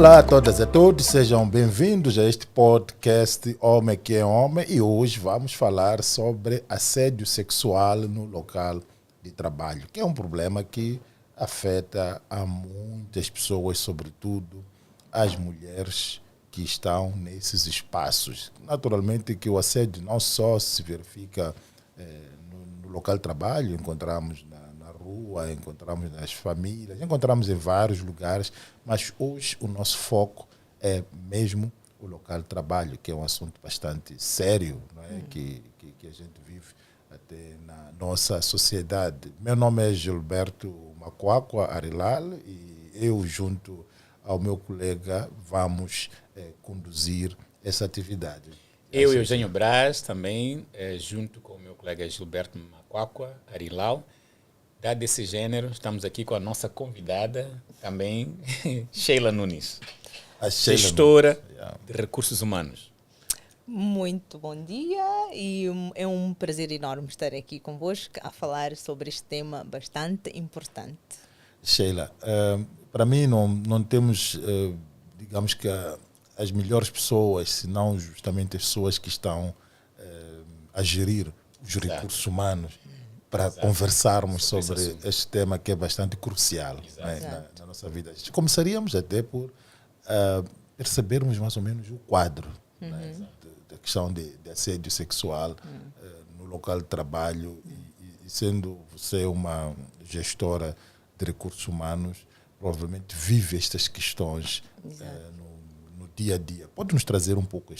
Olá a todas e a todos, sejam bem-vindos a este podcast Homem que é Homem e hoje vamos falar sobre assédio sexual no local de trabalho, que é um problema que afeta a muitas pessoas, sobretudo as mulheres que estão nesses espaços. Naturalmente que o assédio não só se verifica no local de trabalho, encontramos na rua, encontramos nas famílias, encontramos em vários lugares, mas hoje o nosso foco é mesmo o local de trabalho, que é um assunto bastante sério, não é? Que a gente vive até na nossa sociedade. Meu nome é Gilberto Macuacua Arilal e eu, junto ao meu colega, vamos conduzir essa atividade. Eu, Eugênio Braz, também, junto com o meu colega Gilberto Macuacua Arilal, dado esse gênero, estamos aqui com a nossa convidada, também, Sheila Nunes, gestora de recursos humanos. Muito bom dia e é um prazer enorme estar aqui convosco a falar sobre este tema bastante importante. Sheila, para mim não temos, digamos que as melhores pessoas, senão justamente as pessoas que estão a gerir os recursos humanos para conversarmos sobre este tema que é bastante crucial, né, na nossa vida. Começaríamos até por percebermos mais ou menos o quadro, né, da questão de assédio sexual no local de trabalho e sendo você uma gestora de recursos humanos, provavelmente vive estas questões no dia a dia. Pode nos trazer um pouco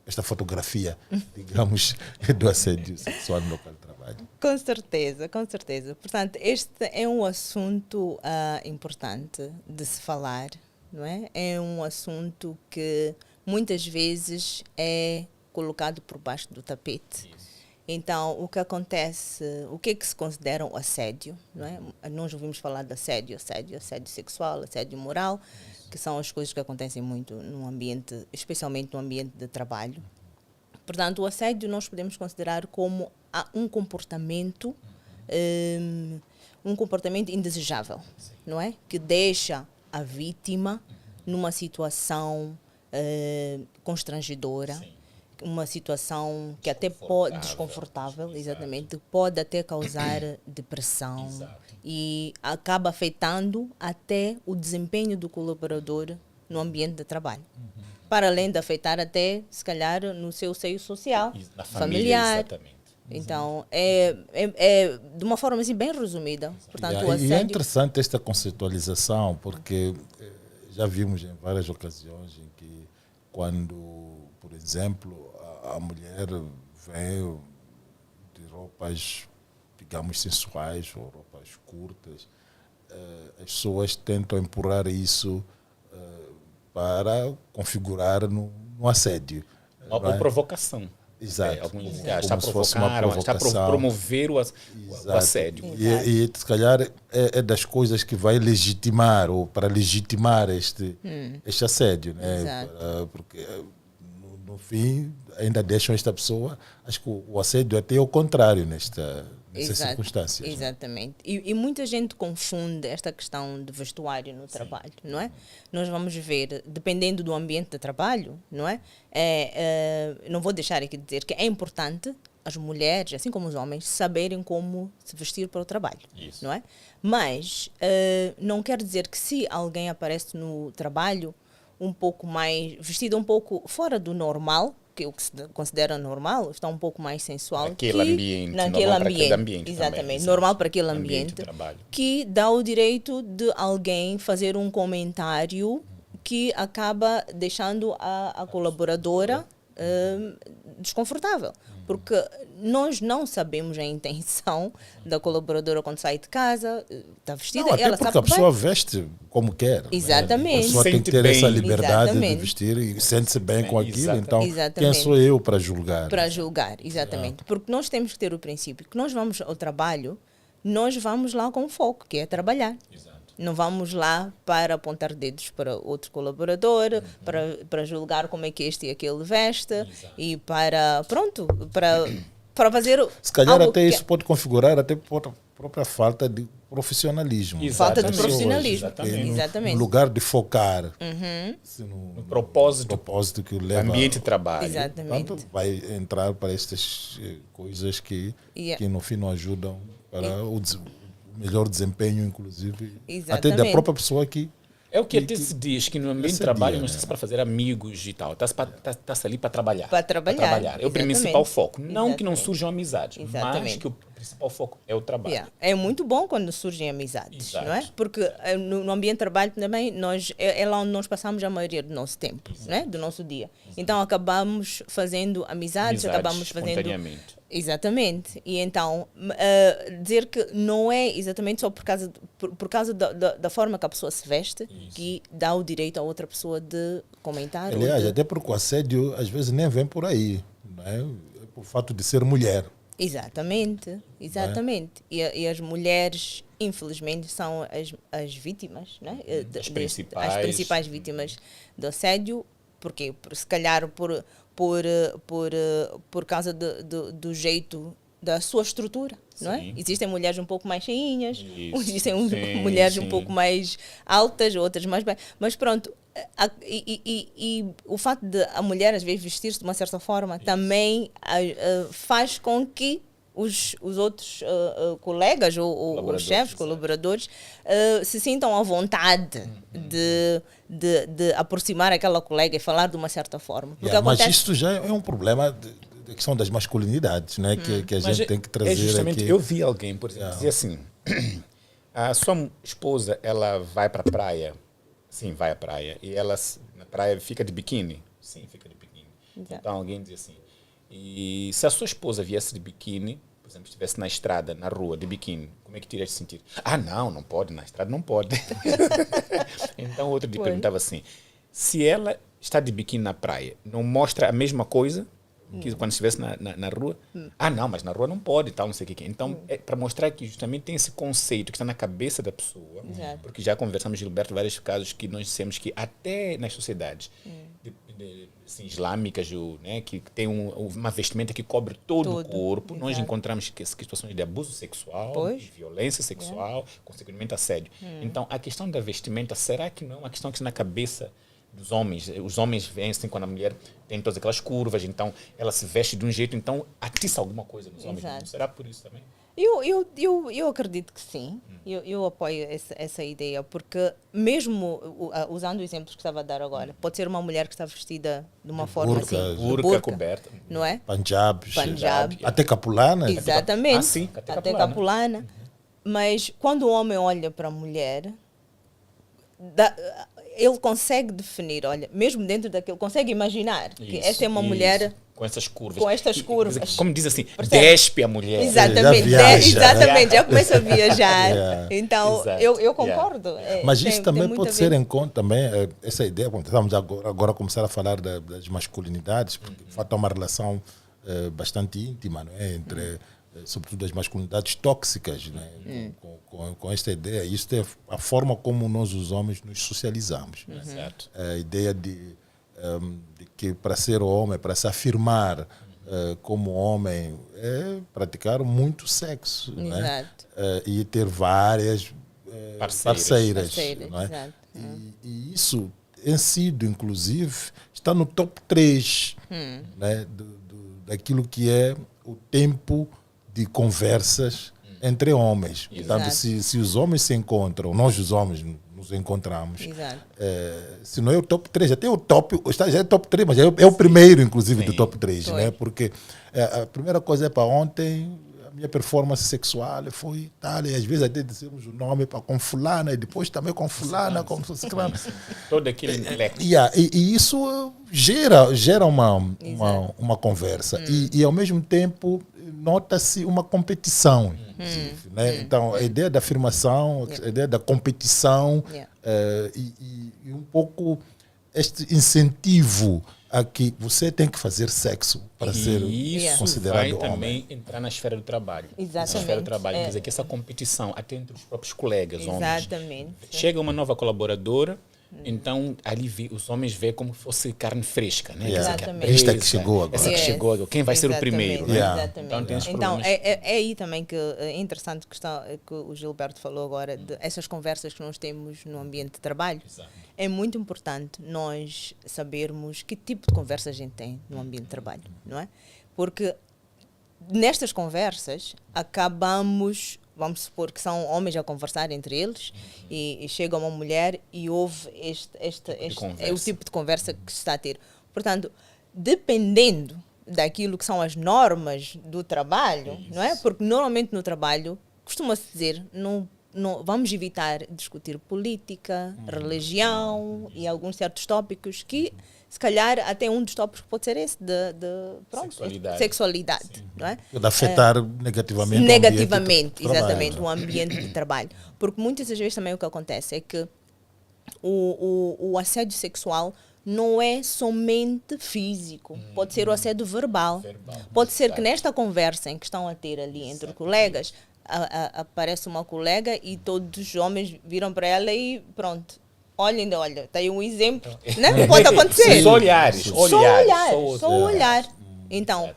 esta fotografia, digamos, do assédio sexual no local de trabalho? Com certeza, com certeza. Portanto, este é um assunto importante de se falar, não é? É um assunto que muitas vezes é colocado por baixo do tapete. Então, o que acontece, o que é que se considera um assédio, não é? Nós ouvimos falar de assédio sexual, assédio moral, que são as coisas que acontecem muito no ambiente, especialmente no ambiente de trabalho. Portanto, o assédio nós podemos considerar como um comportamento indesejável, não é? Que deixa a vítima numa situação constrangedora, uma situação que até pode desconfortável, exatamente, pode até causar depressão e acaba afetando até o desempenho do colaborador no ambiente de trabalho. Para além de afetar até, se calhar, no seu seio social, na familiar. Exatamente. Então, é de uma forma assim, bem resumida. Portanto, o assédio... E é interessante esta conceitualização, porque já vimos em várias ocasiões em que quando, por exemplo, a mulher vem de roupas, digamos, sensuais ou roupas curtas, as pessoas tentam empurrar isso para configurar no assédio. Uma provocação. Exato. Está a provocar, está a promover o assédio. E se calhar é das coisas que vai legitimar, ou para legitimar este assédio, né? Porque no fim ainda deixam esta pessoa, acho que o assédio até é o contrário nessas circunstâncias. Exatamente. E muita gente confunde esta questão de vestuário no trabalho, não é? Nós vamos ver, dependendo do ambiente de trabalho, não é? Não vou deixar aqui de dizer que é importante as mulheres, assim como os homens, saberem como se vestir para o trabalho, não é? Mas não quer dizer que se alguém aparece no trabalho um pouco mais, vestido um pouco fora do normal, que o que se considera normal, está um pouco mais sensual. Naquele ambiente. Exatamente, normal para aquele ambiente que dá o direito de alguém fazer um comentário que acaba deixando a colaboradora desconfortável. Porque nós não sabemos a intenção da colaboradora quando sai de casa, está vestida, não, ela sabe porque a pessoa veste como quer. Exatamente. Né? A pessoa tem que ter essa liberdade de vestir e sente-se bem com aquilo. Então, quem sou eu para julgar? Para julgar, exatamente. Porque nós temos que ter o princípio que nós vamos ao trabalho, nós vamos lá com foco, que é trabalhar. Exato. Não vamos lá para apontar dedos para outro colaborador, para julgar como é que este e aquele veste. Exato. E para para fazer Se calhar algo até que- isso pode configurar até por própria falta de profissionalismo. Falta de Exatamente. profissionalismo. Exatamente. No Exatamente. lugar de focar No propósito que do leva... ambiente de trabalho. Exatamente. Portanto, vai entrar para estas coisas que no fim não ajudam para o melhor desempenho, inclusive, até da Exatamente. própria pessoa que... É o que até se diz, que no ambiente de esse trabalho dia, não né? está para fazer amigos e tal. Está-se ali para trabalhar. Para trabalhar, É o exatamente. principal foco. Não que não Exatamente. surjam amizades, mas Exatamente. que o principal foco é o trabalho. Yeah. É muito bom quando surgem amizades, Exato. não é? Porque no ambiente de trabalho também é lá onde nós passamos a maioria do nosso tempo, não é? Do nosso dia. Então acabamos fazendo amizades, acabamos fazendo espontaneamente. exatamente. E então dizer que não é exatamente só por causa da forma que a pessoa se veste que dá o direito a outra pessoa de comentar. ou Aliás, de- até porque o assédio às vezes nem vem por aí, não é? É por fato de ser mulher. Exatamente, exatamente. E as mulheres, infelizmente, são as vítimas, né? As as principais vítimas do assédio, porque se calhar por causa do jeito da sua estrutura, não é? Sim. Existem mulheres um pouco mais cheinhas, Isso. existem Sim, mulheres um sim. pouco mais altas, outras mais baixas, mas pronto. E o fato de a mulher às vezes vestir-se de uma certa forma também faz com que os outros colegas ou os Colaboradores, chefes, exato. colaboradores, se sintam à vontade de aproximar aquela colega e falar de uma certa forma. Porque Mas acontece... isto já é um problema da questão das masculinidades, né? que a Mas gente tem que trazer é justamente, aqui. eu vi alguém, por exemplo, dizer assim, a sua esposa, ela vai para a praia, sim, vai à praia, e ela na praia fica de biquíni, sim, fica de biquíni. Exato. Então alguém diz assim, e se a sua esposa viesse de biquíni, por exemplo, estivesse na estrada, na rua, de biquíni, como é que teria de sentir? Ah, não pode, na estrada não pode. Então outro dia Pois. perguntava assim, se ela está de biquíni na praia, não mostra a mesma coisa que quando estivesse na rua? Ah, não, mas na rua não pode, tal, não sei o que. Então, é para mostrar que justamente tem esse conceito que está na cabeça da pessoa, Exato. porque já conversamos, Gilberto, vários casos que nós dissemos que até nas sociedades assim, islâmicas, né, que tem uma vestimenta que cobre todo o Tudo, corpo, nós exato. encontramos situações de abuso sexual, Pois. de violência sexual, consequentemente assédio. Então, a questão da vestimenta, será que não é uma questão que está na cabeça dos homens? Os homens veem assim, quando a mulher tem todas aquelas curvas, então ela se veste de um jeito, então atiça alguma coisa nos homens. Exato. Não será por isso também? Eu acredito que sim. Eu apoio essa ideia, porque mesmo usando os exemplos que estava a dar agora, pode ser uma mulher que está vestida de uma forma burca, assim, de Burca, burca, coberta. não é? Punjabs, Punjab. até capulana. Exatamente. Ah, sim, até até capulana. capulana. Mas quando o homem olha para a mulher, ele consegue definir, olha, mesmo dentro daquilo, consegue imaginar que Isso, essa é uma isso. mulher Com essas curvas. com estas curvas. Como diz assim, Percebe? despe a mulher. Exatamente, Já viaja, exatamente, já começa a viajar. Yeah. Então, Exato, eu concordo. Mas Tem- isso tem também muito pode a ser ver. em conta também, essa ideia, bom, estamos agora a começar a falar das masculinidades, porque de fato há uma relação bastante íntima, não é? Entre, sobretudo, as masculinidades tóxicas, né? Com esta ideia. Isto é a forma como nós, os homens, nos socializamos. Exato. A ideia de que para ser homem, para se afirmar como homem, é praticar muito sexo, não é? Exato. E ter várias parceiras, Parceiras, não é? exato. E isso em si, inclusive, está no top 3 né, daquilo que é o tempo de conversas entre homens. Portanto, Exato. se os homens se encontram, nós os homens nos encontramos, Exato. se não é o top 3, já tem o top, já é top 3, mas é o primeiro, inclusive, Sim. do top 3, Foi. né? Porque a primeira coisa é para ontem, a minha performance sexual foi tal, e às vezes até dizemos o nome para com fulana, e depois também com fulana, com ciclana. Todo aquele intelecto. E isso gera uma conversa. E ao mesmo tempo, nota-se uma competição. inclusive, né? Então, a ideia da afirmação, a ideia da competição e um pouco este incentivo a que você tem que fazer sexo para ser E isso considerado vai homem. também entrar na esfera do trabalho. Exatamente. Na esfera do trabalho. É. Quer dizer, que essa competição, até entre os próprios colegas, homens. Exatamente. Chega uma nova colaboradora, Então, ali os homens veem como se fosse carne fresca, né? Yeah. Quer dizer, Exatamente. Esta que chegou agora. Essa que chegou agora. Quem vai ser o primeiro, né? Yeah. Exatamente. Então, tem esses Então, problemas. é aí também que é interessante que o Gilberto falou agora, de essas conversas que nós temos no ambiente de trabalho. Exato. É muito importante nós sabermos que tipo de conversa a gente tem no ambiente de trabalho, não é? Porque nestas conversas acabamos, vamos supor que são homens a conversar entre eles e chega uma mulher e ouve este é o tipo de conversa que se está a ter. Portanto, dependendo daquilo que são as normas do trabalho, não é? Porque normalmente no trabalho costuma-se dizer não vamos evitar discutir política, religião e alguns certos tópicos que, se calhar, até um dos tópicos pode ser esse pronto, sexualidade, não é? De afetar negativamente Negativamente, o ambiente de exatamente, trabalho. o ambiente de trabalho. Porque muitas das vezes também o que acontece é que o assédio sexual não é somente físico, pode ser o assédio verbal. Pode ser que nesta conversa em que estão a ter ali entre colegas, aparece uma colega e todos os homens viram para ela e pronto. Olha, está aí um exemplo. Né? Pode acontecer. Só olhares. Só olhar. Então,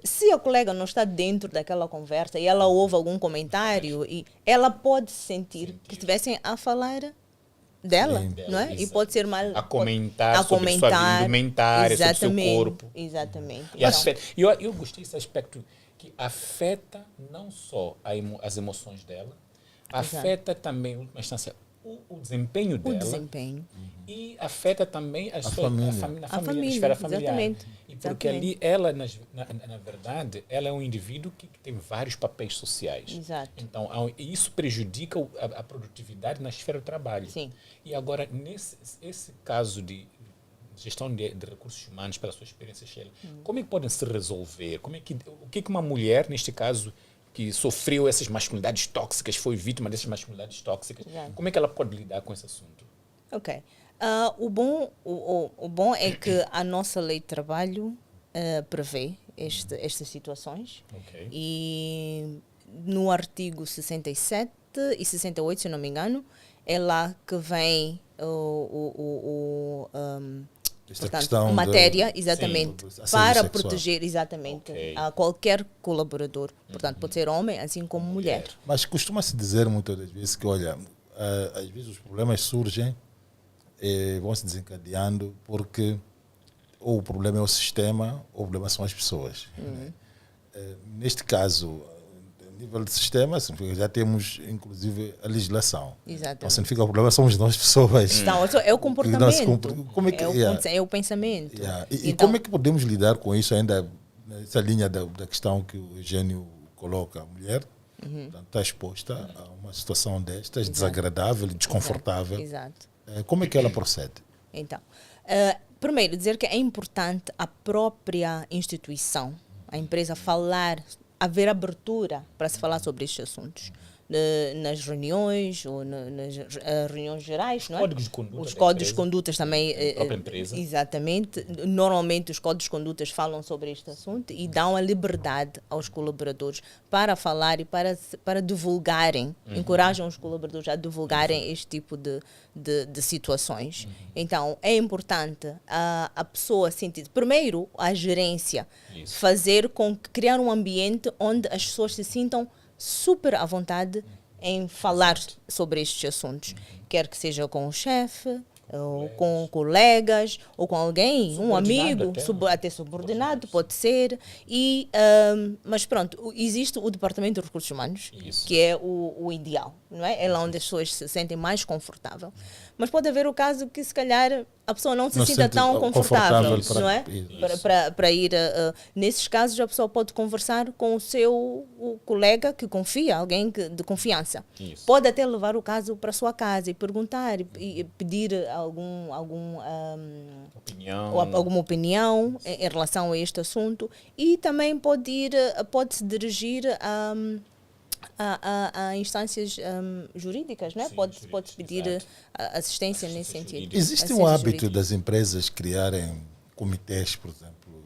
se a colega não está dentro daquela conversa e ela ouve algum comentário, e ela pode sentir que estivessem a falar dela, não é? E pode ser mal a comentar sobre sua indumentária, sobre seu corpo. Exatamente. E afeta. Eu gostei desse aspecto que afeta não só as emoções dela, afeta também, em última instância, o desempenho dela. O desempenho. E afeta também a família, a esfera familiar. Exatamente. E porque ali ela, na verdade, ela é um indivíduo que tem vários papéis sociais. Exato. Então, isso prejudica a produtividade na esfera do trabalho. Sim. E agora, esse caso de gestão de recursos humanos, pela sua experiência, Sheila, como é que podem se resolver? O que uma mulher, neste caso, que sofreu essas masculinidades tóxicas, foi vítima dessas masculinidades tóxicas, como é que ela pode lidar com esse assunto? Ok. O bom é que a nossa lei de trabalho prevê estas situações. Okay. E no artigo 67 e 68, se não me engano, é lá que vem portanto, matéria, exatamente, para proteger exatamente a qualquer colaborador. Portanto, pode ser homem, assim como mulher. Mas costuma-se dizer muitas das vezes que, olha, às vezes os problemas surgem e vão se desencadeando porque ou o problema é o sistema ou o problema são as pessoas. Né? Neste caso, a nível de sistema, já temos inclusive a legislação. Exatamente. Então significa que o problema somos nós pessoas. Não, é o comportamento, como é, que, é o pensamento. E então, como é que podemos lidar com isso ainda nessa linha da questão que o Eugênio coloca? A mulher está exposta a uma situação destas, desagradável e desconfortável. Exato. Como é que ela procede? Então, primeiro, dizer que é importante a própria instituição, a empresa haver abertura para se falar sobre estes assuntos. Nas reuniões ou nas reuniões gerais, não é? Códigos de conduta. Os códigos de condutas também. A própria empresa. Exatamente. Normalmente os códigos de condutas falam sobre este assunto e dão a liberdade aos colaboradores para falar e para divulgarem, encorajam os colaboradores a divulgarem este tipo de situações. Então, é importante a pessoa sentir, primeiro, a gerência, fazer com que criar um ambiente onde as pessoas se sintam super à vontade em falar sobre estes assuntos, quer que seja com o chefe, ou com colegas, ou com alguém, um amigo, até subordinado, pode ser. Mas pronto, existe o Departamento de Recursos Humanos, que é o ideal, não é? É lá onde as pessoas se sentem mais confortáveis. Mas pode haver o caso que, se calhar, a pessoa não se sinta tão confortável, não é? Para ir. Nesses casos, a pessoa pode conversar com o colega que confia, alguém de confiança. Pode até levar o caso para a sua casa e perguntar e pedir alguma opinião em relação a este assunto. E também pode se dirigir a instâncias jurídicas, né? Pode pedir assistência nesse sentido. Existe um hábito das empresas criarem comitês, por exemplo,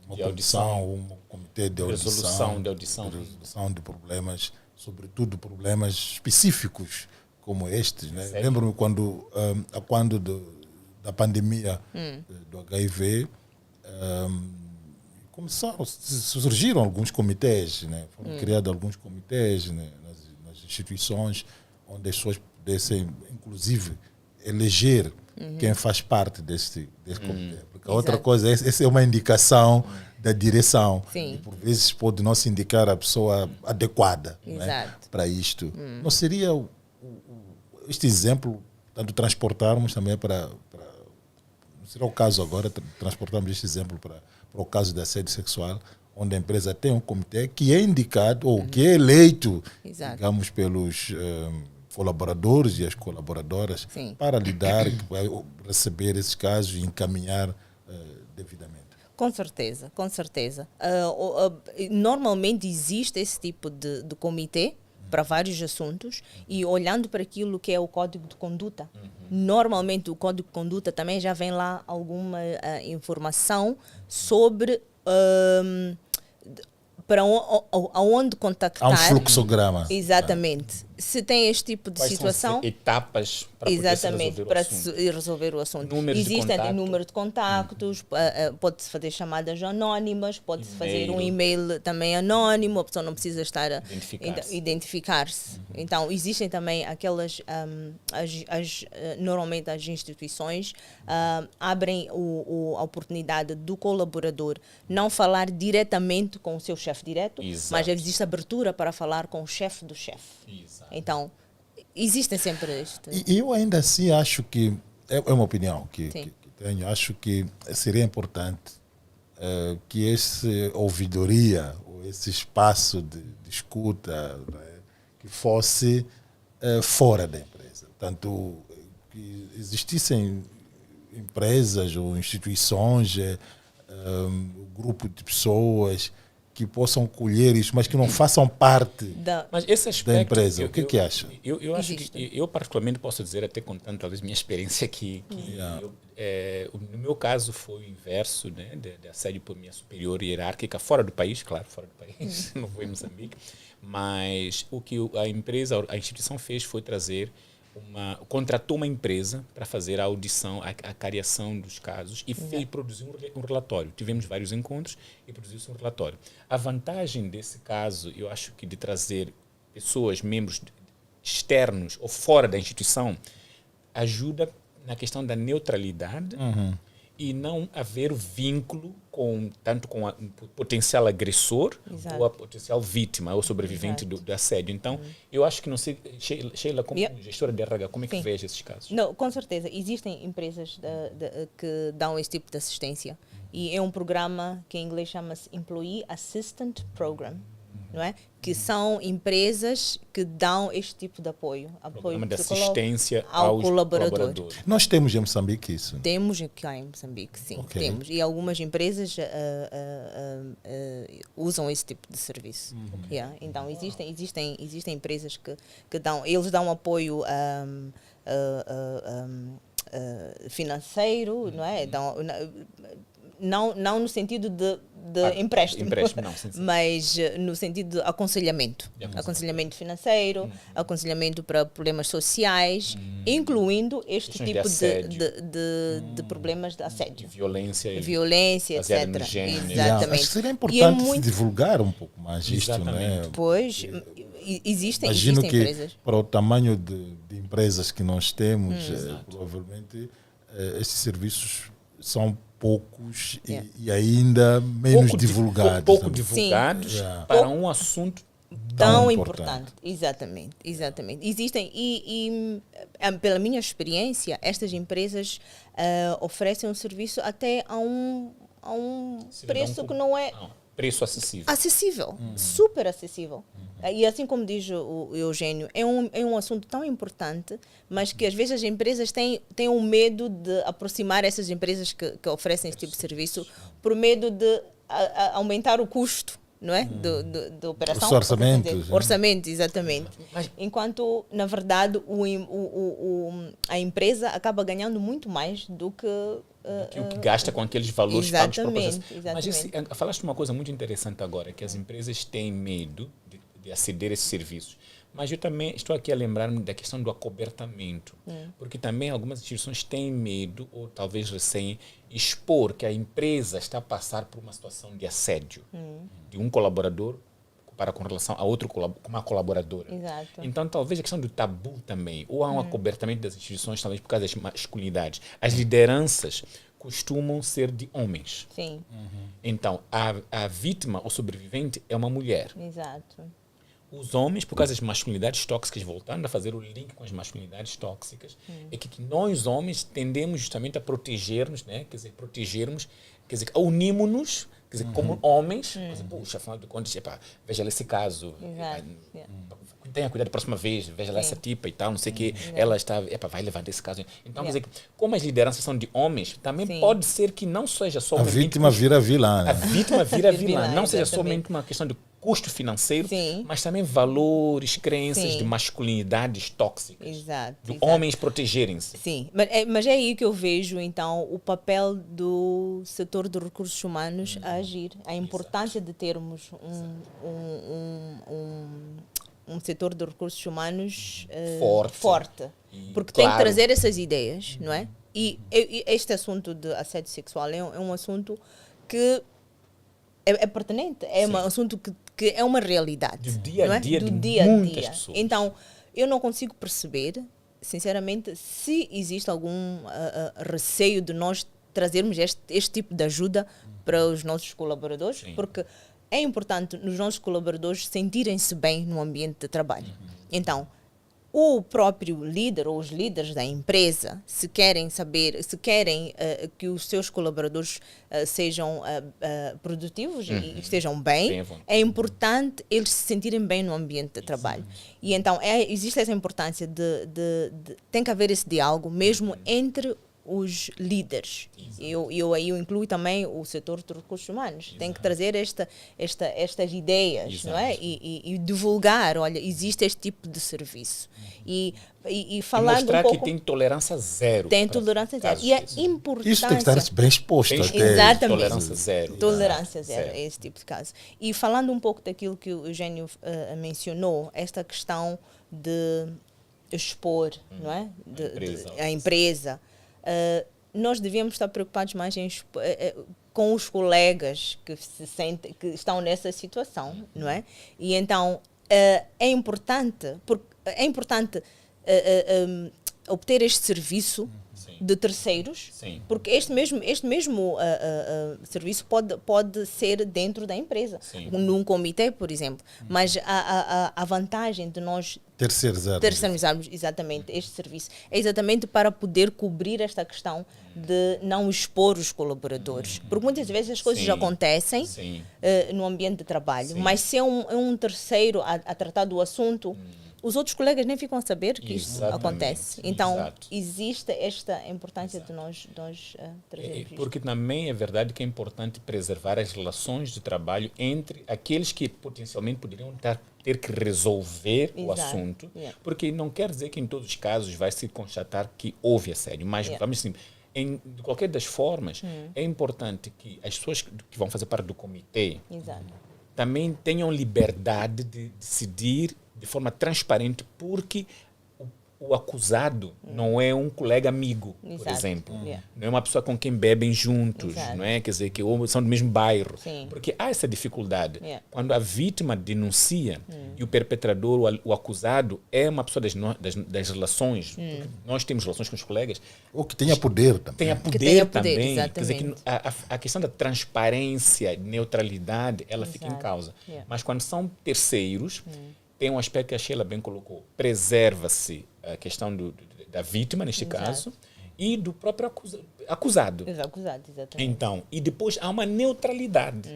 uma comissão, um comitê de audição, resolução de problemas, sobretudo problemas específicos como estes, né? Sério? Lembro-me quando da pandemia do HIV, surgiram alguns comitês, né? Foram criados alguns comitês, né? nas instituições onde as pessoas pudessem, inclusive, eleger quem faz parte desse comitê. Porque a outra Exato. coisa, essa é uma indicação da direção. Sim. E por vezes pode não se indicar a pessoa adequada, né, Exato. para isto. Não seria este exemplo, tanto transportarmos também para não seria o caso agora, transportarmos este exemplo para o caso de assédio sexual, onde a empresa tem um comitê que é indicado ou que é eleito, Exato. digamos, pelos colaboradores e as colaboradoras Sim. para lidar, para receber esses casos e encaminhar devidamente. Com certeza, com certeza. Normalmente existe esse tipo de comitê para vários assuntos e olhando para aquilo que é o código de conduta, normalmente o código de conduta também já vem lá alguma informação sobre para aonde contactar. Há um fluxograma. Exatamente. Se tem este tipo de Quais situação. são as etapas para poder Exatamente, resolver o para assunto? se resolver o assunto. Números de Existem contacto. número de contactos, pode-se fazer chamadas anónimas, pode-se fazer um E-mail. e-mail também anónimo, a pessoa não precisa estar a Identificar-se. identificar-se. Então, existem também aquelas, normalmente as instituições abrem a oportunidade do colaborador não falar diretamente com o seu chefe direto, Exato. mas existe abertura para falar com o chefe do chefe. Exato. Então, existem sempre isto. E eu ainda assim acho que, é uma opinião que Sim. tenho, acho que seria importante que essa ouvidoria, ou esse espaço de escuta, né, que fosse fora da empresa. Tanto que existissem empresas ou instituições, um grupo de pessoas que possam colher isso, mas que não façam parte Mas esse aspecto, da empresa. O que acha? Eu acho Existe. que eu particularmente posso dizer, até contando talvez minha experiência aqui, que no meu caso foi o inverso, né, de assédio por minha superior hierárquica, fora do país, claro, fora do país, não foi em Moçambique, mas o que a instituição fez foi trazer contratou uma empresa para fazer a audição, a cariação dos casos e produziu um relatório. Tivemos vários encontros e produziu-se um relatório. A vantagem desse caso, eu acho que de trazer pessoas, membros externos ou fora da instituição, ajuda na questão da neutralidade e não haver vínculo tanto com o potencial agressor Exato. ou a potencial vítima ou sobrevivente do assédio. Então, eu acho que, não sei, Sheila, como gestora de RH, como é que Sim. vês esses casos? Não, com certeza. Existem empresas que dão esse tipo de assistência. E é um programa que em inglês chama-se Employee Assistant Program. Não é? Que são empresas que dão este tipo de apoio. Programa de psicológico assistência ao aos colaborador. colaboradores. Nós temos em Moçambique isso. Temos aqui em Moçambique, sim. Ok. Temos. E algumas empresas usam esse tipo de serviço. Yeah. Então, existem empresas que dão, eles dão apoio financeiro, não é? Não no sentido de empréstimo, não, sim. mas no sentido de aconselhamento. Aconselhamento financeiro, aconselhamento para problemas sociais, incluindo este Questões de tipo assédio. de problemas de assédio. Violência, etc. baseada no gênero. Exatamente. Acho que seria E é importante se muito- divulgar um pouco mais isto, Exatamente. né? Pois, existem Imagino que empresas. para o tamanho de empresas que nós temos, provavelmente esses serviços são poucos e ainda menos divulgados. Pouco também. divulgados Sim. Yeah. para um assunto Tão importante. importante. Exatamente. Existem, pela minha experiência, estas empresas oferecem um serviço até a um preço que não é preço acessível. acessível, super acessível. E assim como diz o Eugênio, é um assunto tão importante, mas que às vezes as empresas têm um medo de aproximar essas empresas que oferecem esse tipo de serviço por medo de aumentar o custo, não é? Da operação. Os orçamentos. Orçamento, exatamente. Enquanto, na verdade, a empresa acaba ganhando muito mais do que o que gasta com aqueles valores pagos para Exatamente, Mas falaste uma coisa muito interessante agora, que as empresas têm medo de aceder a esses serviços. Mas eu também estou aqui a lembrar-me da questão do acobertamento, porque também algumas instituições têm medo, ou talvez receiem, expor que a empresa está a passar por uma situação de assédio de um colaborador com relação a outro uma colaboradora. Exato. Então, talvez a questão do tabu também, ou há um acobertamento das instituições, talvez por causa das masculinidades. As lideranças costumam ser de homens. Sim, Então, a vítima ou sobrevivente é uma mulher. exato. Os homens, por causa das masculinidades tóxicas, voltando a fazer o link com as masculinidades tóxicas, é que nós homens tendemos justamente a proteger-nos, né? Quer dizer, protegermos, quer dizer, unimos-nos, quer dizer, como homens, quer dizer, puxa, afinal de contas, epa, veja lá esse caso, Exato. tenha cuidado da próxima vez, veja lá essa tipa e tal, não sei o que, ela está, epa, vai levar desse caso. Então, quer dizer, que como as lideranças são de homens, também pode ser que não seja só A vítima vira vilã. Né? a vítima vira vilã. Vilã, Não seja exatamente. somente uma questão de custo financeiro, Sim. mas também valores, crenças Sim. de masculinidades tóxicas. Exato, De exato. homens protegerem-se. Sim, mas é aí que eu vejo, então, o papel do setor de recursos humanos a agir. A importância de termos um setor de recursos humanos Forte. E porque tem que claro. trazer essas ideias, não é? E este assunto de assédio sexual é um assunto que é pertinente, é um assunto que é uma realidade. Do dia a não é? dia Do de dia a muitas dia. pessoas. Então, eu não consigo perceber, sinceramente, se existe algum receio de nós trazermos este tipo de ajuda para os nossos colaboradores, Sim. porque é importante os nossos colaboradores sentirem-se bem no ambiente de trabalho. Então, o próprio líder ou os líderes da empresa, se querem que os seus colaboradores sejam produtivos e estejam Bem bem, à vontade. é importante eles se sentirem bem no ambiente de trabalho. E então existe essa importância tem que haver esse diálogo mesmo entre os líderes. Eu incluo também o setor de recursos humanos. Tem que trazer estas ideias, não é? E divulgar, olha, existe este tipo de serviço. E falando mostrar um pouco... que tem tolerância zero. Tem para tolerância zero. casos E a desses. importância... Isso tem que estar bem exposto. Tem Até. Exatamente. Tolerância zero. Tolerância Exato. zero, é esse tipo de caso. E falando um pouco daquilo que o Eugênio mencionou, esta questão de expor, não é? A empresa. Nós devíamos estar preocupados mais com os colegas que se sentem, que estão nessa situação, não é? E então é importante obter este serviço de terceiros, Sim. porque este mesmo serviço pode ser dentro da empresa, Sim. num comitê, por exemplo. Mas a vantagem de nós terceirizarmos exatamente este serviço é exatamente para poder cobrir esta questão de não expor os colaboradores. Porque muitas vezes as coisas Sim. acontecem Sim. no ambiente de trabalho, Sim. mas se é um terceiro a tratar do assunto, os outros colegas nem ficam a saber que isso Exatamente. acontece. Então, Exato. existe esta importância de nós trazermos isto. Porque também é verdade que é importante preservar as relações de trabalho entre aqueles que potencialmente poderiam ter que resolver o Exato. assunto, Yeah. porque não quer dizer que em todos os casos vai se constatar que houve assédio, mas Yeah. vamos assim, de qualquer das formas, é importante que as pessoas que vão fazer parte do comitê Exato. também tenham liberdade de decidir de forma transparente, porque o acusado não é um colega amigo, por Exato. exemplo. Yeah. Não é uma pessoa com quem bebem juntos, Exato. não é? Quer dizer, que são do mesmo bairro. Sim. Porque há essa dificuldade. Yeah. Quando a vítima denuncia e o perpetrador, o acusado, é uma pessoa das relações, porque nós temos relações com os colegas, Ou que tenha poder também. tenha poder, tenha poder, também. Quer dizer, que exatamente. a questão da transparência, neutralidade, ela fica em Exato. causa. Yeah. Mas quando são terceiros, tem um aspecto que a Sheila bem colocou. Preserva-se a questão da vítima, neste Exato. caso, e do próprio acusado. Acusado, exatamente. Então, e depois há uma neutralidade.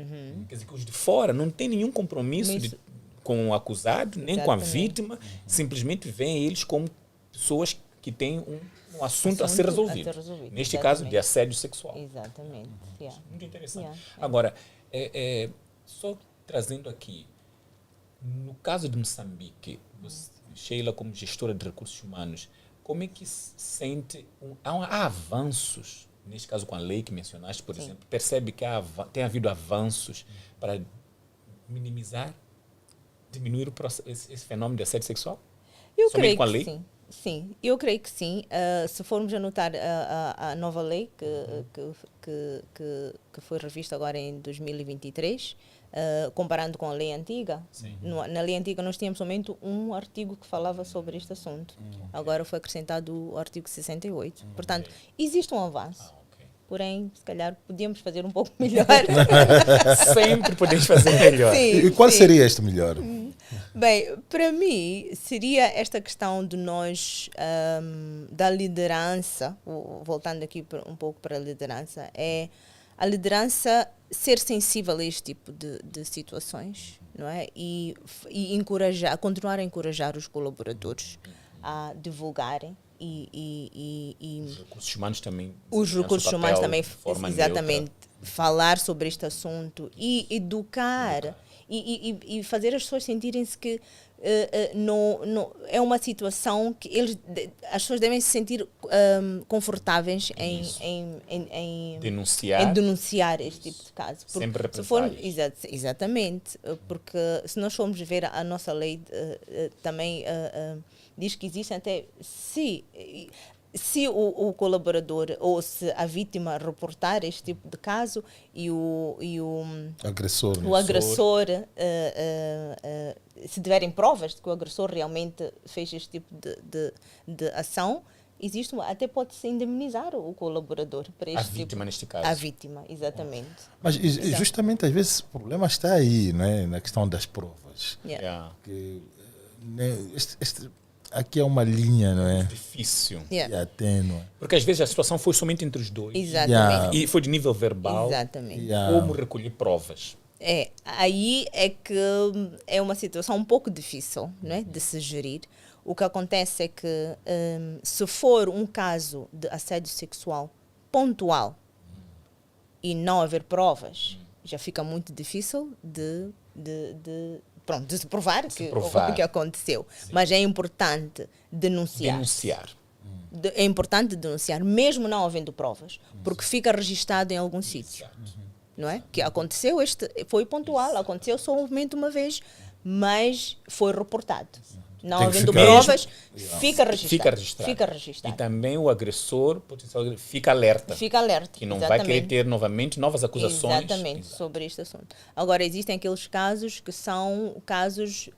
Quer dizer, que os de fora não têm nenhum compromisso com o acusado, nem com a Exatamente. vítima, simplesmente veem eles como pessoas que têm um assunto a ser resolvido. Neste caso, de assédio sexual. Exatamente. Yeah. Muito interessante. Yeah. Agora, só trazendo aqui, no caso de Moçambique, Sheila, como gestora de recursos humanos, como é que se sente? Há avanços, neste caso com a lei que mencionaste, por exemplo, percebe que tem havido avanços para minimizar diminuir esse fenômeno de assédio sexual? Eu Somente creio com a que lei? sim. Sim, eu creio que sim. Se formos anotar a nova lei que foi revista agora em 2023, comparando com a lei antiga, na lei antiga nós tínhamos somente um artigo que falava sobre este assunto. Agora foi acrescentado o artigo 68. Portanto, existe um avanço. Porém, se calhar podíamos fazer um pouco melhor. Sempre podemos fazer melhor. Sim, E qual sim. seria este melhor? Bem, para mim, seria esta questão de nós, da liderança, voltando aqui um pouco para a liderança, é a liderança ser sensível a este tipo de situações, não é? E encorajar, continuar a encorajar os colaboradores a divulgarem os recursos humanos também. Os recursos humanos também, exatamente, neutra. falar sobre este assunto e educar. E fazer as pessoas sentirem-se que não, é uma situação que as pessoas devem se sentir confortáveis em denunciar este tipo de caso. Sempre exatamente, porque se nós formos ver a nossa lei também diz que existe até se o colaborador ou se a vítima reportar este tipo de caso e o agressor, se tiverem provas de que o agressor realmente fez este tipo de ação, até pode-se indemnizar o colaborador para este vítima, neste caso. A vítima, exatamente. Mas justamente às vezes o problema está aí, não é? Na questão das provas. Que, né, aqui é uma linha, não é? Difícil. E atênue. Porque às vezes a situação foi somente entre os dois. Exatamente. E foi de nível verbal. Exatamente. Como recolher provas. Aí é que é uma situação um pouco difícil, não é, de se gerir. O que acontece é que se for um caso de assédio sexual pontual e não haver provas, já fica muito difícil de se provar o que aconteceu. Sim. Mas é importante denunciar. É importante denunciar, mesmo não havendo provas, porque fica registado em algum sítio. Não é? Que aconteceu, foi pontual, aconteceu somente uma vez, mas foi reportado. Não havendo provas, fica registrado. E também o agressor fica alerta. Que não vai querer ter novamente novas acusações. Exatamente, sobre este assunto. Agora, existem aqueles casos que são casos,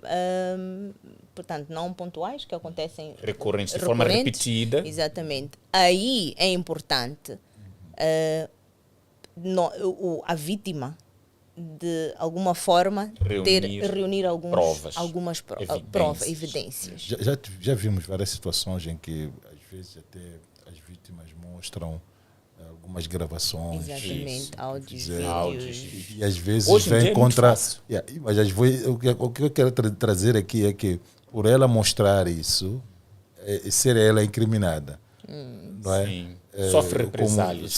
portanto, não pontuais, que acontecem recorrentes, de forma repetida. Exatamente. Aí é importante a vítima, de alguma forma, reunir algumas provas, evidências. Já vimos várias situações em que, às vezes, até as vítimas mostram algumas gravações. Exatamente, áudios. E às vezes hoje vem contra... Mas o que eu quero trazer aqui é que, por ela mostrar isso, ser ela incriminada. Não é? Sim.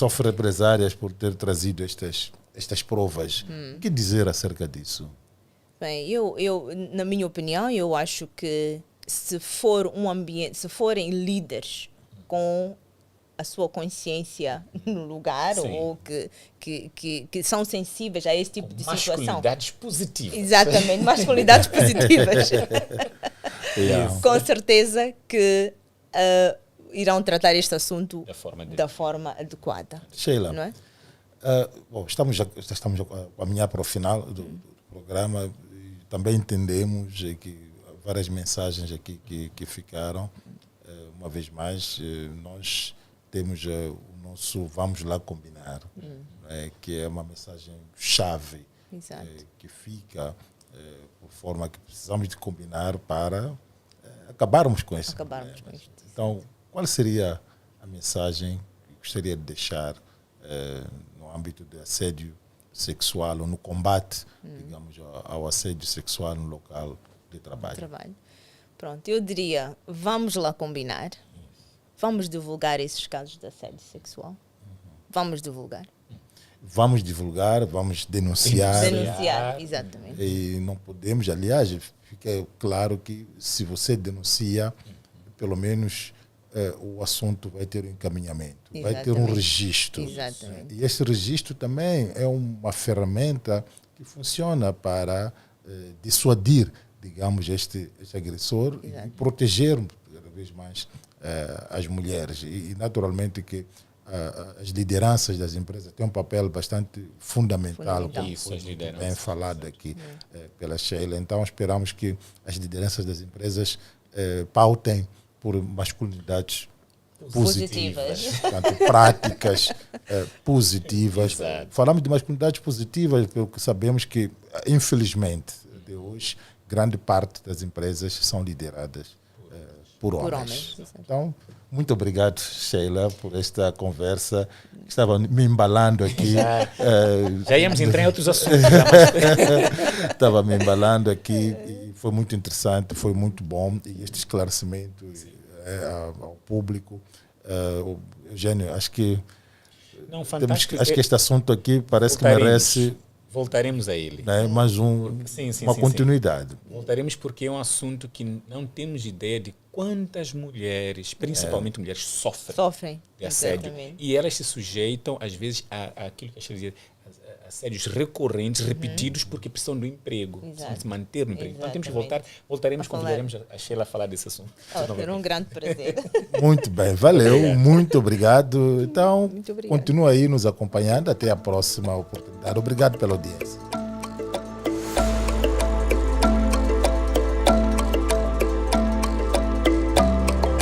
Sofre represálias por ter trazido estas provas. O que dizer acerca disso? Bem, eu, na minha opinião, eu acho que se forem líderes com a sua consciência no lugar, sim, ou que são sensíveis a esse tipo de situação. Masculinidades positivas. Exatamente, masculinidades positivas. Com certeza que irão tratar este assunto da forma adequada. Sheila, não é? Estamos a caminhar para o final do programa e também entendemos que várias mensagens aqui que ficaram. Uma vez mais, nós temos o nosso Vamos Lá Combinar, que é uma mensagem chave que fica por forma que precisamos de combinar para acabarmos com isso. Então, qual seria a mensagem que gostaria de deixar no âmbito do assédio sexual ou no combate, digamos, ao assédio sexual no local de trabalho? Pronto, eu diria, vamos lá combinar, vamos divulgar esses casos de assédio sexual, vamos divulgar, vamos denunciar, exatamente. E não podemos, aliás, fica claro que se você denuncia, pelo menos o assunto vai ter um encaminhamento, vai ter um registro. Exatamente. E esse registro também é uma ferramenta que funciona para dissuadir digamos, este agressor e protegermos cada vez mais as mulheres. E naturalmente que as lideranças das empresas têm um papel bastante fundamental, como Isso, foi as muito lideranças, bem falado aqui pela Sheila. Então esperamos que as lideranças das empresas pautem por masculinidades positivas, portanto, práticas positivas. Exato. Falamos de masculinidades positivas porque sabemos que, infelizmente, de hoje, grande parte das empresas são lideradas por homens. Então, muito obrigado, Sheila, por esta conversa. Estava me embalando aqui. Já íamos entrar em outros assuntos. Estava me embalando aqui e foi muito interessante, foi muito bom. E este esclarecimento ao público. Eugênio, acho que acho que este assunto aqui parece que merece. Voltaremos a ele. Né, mais uma continuidade. Sim. Voltaremos porque é um assunto que não temos ideia de quantas mulheres, principalmente mulheres, sofrem de assédio. Exatamente. E elas se sujeitam, às vezes, àquilo que a Sheila dizia, assédios recorrentes, repetidos, porque precisam do emprego, precisam se manter no emprego. Então temos que voltaremos, convidaremos a Sheila a falar desse assunto. Será um grande prazer. Muito bem, valeu, muito obrigado. Então, continua aí nos acompanhando. Até a próxima oportunidade. Obrigado pela audiência.